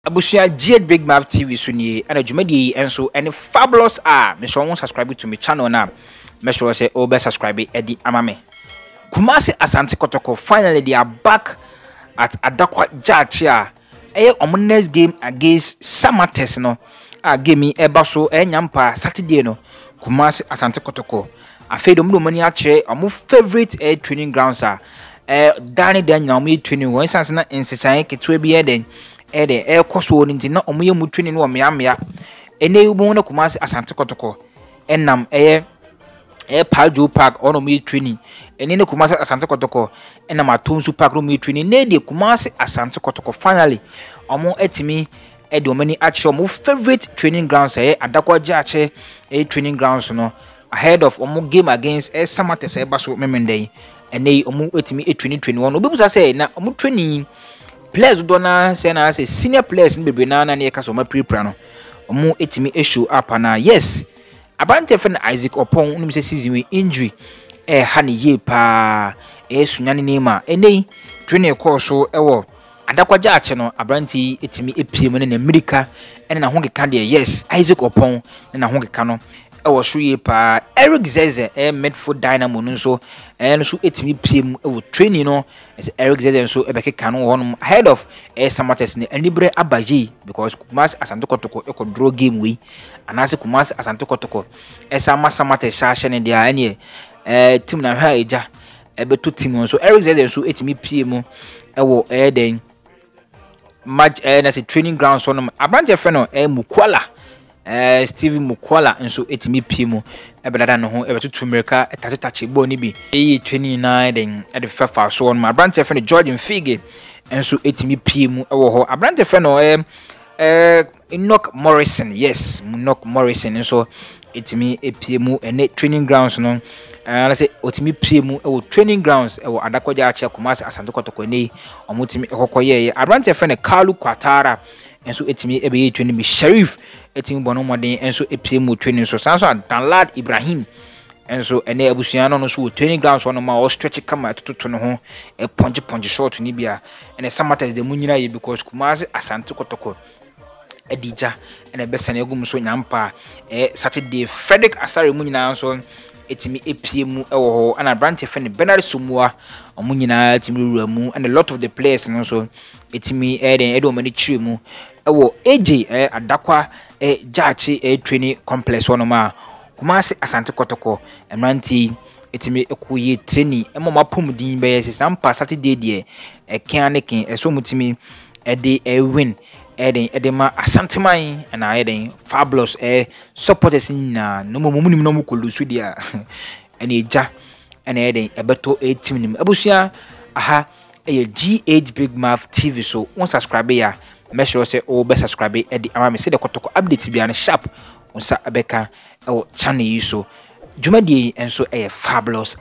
Abusia G Big Mouth TV Sunye and a Jumedi and so any fabulous me sure won't subscribe to my channel now. Me sure say over subscribe Eddie Amame. Kumasi Asante Kotoko finally they are back at Adako Jachie. On next game against Samartex no. Game me ebaso nyampa Saturday no. Kumasi Asante Kotoko. I feel the money actually my favorite training grounds are Danny then now me training one sense na in society to be then cost one in no omu mu training no me amia ene umu na Kumasi Asante Kotoko enam Paljo Park ono me training ene Kumasi Asante Kotoko enam Atonsu Park no me training ne de Kumasi Asante Kotoko finally omo etimi do many actual my favorite training grounds Adako Jachie training grounds no ahead of omo game against Samartex baso memendey ene omo etimi training 21 obi say na omo training players do na say na say senior players ni bebe na e ka so ma prepare no omo etimi show up na yes abante fe na Isaac Opon nim say season we injury ha ne ye pa sunyane nema ene training course so wo Adako Jachie no abante etimi epiem ne na America ene na ho keka de yes Isaac Opon ne na ho keka no was pa Eric Zeze midfield dynamo no so so etimi piem training no as Eric Zeze so ebeke kanu won ahead of Samartex ne anibre abaji because Kumasi Asante Kotoko draw game we and as Kumasi Asante Kotoko Samartex sha ne dia ene team na ha eja ebeto team so Eric Zeze so etimi piem den match na say training ground so no abanje fe no Mukwala Steven Mukwala nso etimi piemu ebelada no ho ebetutu America etatache bo ni bi 29 den e fefa so on ma brand fe no George Mfige nso etimi piemu ewo ho abrand fe no Enoch Morrison yes Enoch Morrison nso etimi epiemu ene training grounds no let's say otimi piemu ewo training grounds ewo Adako Jachie Kumasi Asante Kotoko ne omutimi ekokoye abrand fe no Kalu Kwatara enso etimi ebe training bi Sheriff etimi bono modern enso epiemu training so sanso Danlad Ibrahim enso ene abusuano no so training grounds no ma o stretch kama tututu no ho ponje short ni bia ene Samartex de munyina ye because Kumasi Asante Kotoko edija ene besane egum so nyampa Saturday Frederick Asare munyina so etimi epiemu ewo ho ana branch fe ne Bernard Sumua omunyina etimi ruramu and a lot of the players no so etimi edo mani chiremu ewo AJ Adako Jachie training complex one ma Kumasi Asante Kotoko emranti etimi ekuye training emoma pomudin be yes sampa Saturday de ekianekin eso mutimi de win edema Asante man and fabulous supporters na no munim no mukolusu dia ene ja ene ebeto team nim abusia aha GH Big Mouth TV so on subscribe ya make sure say o be subscribe edi amame say the Kotoko update bia na sharp on sa abeka channel yi so jumadi enso fabulous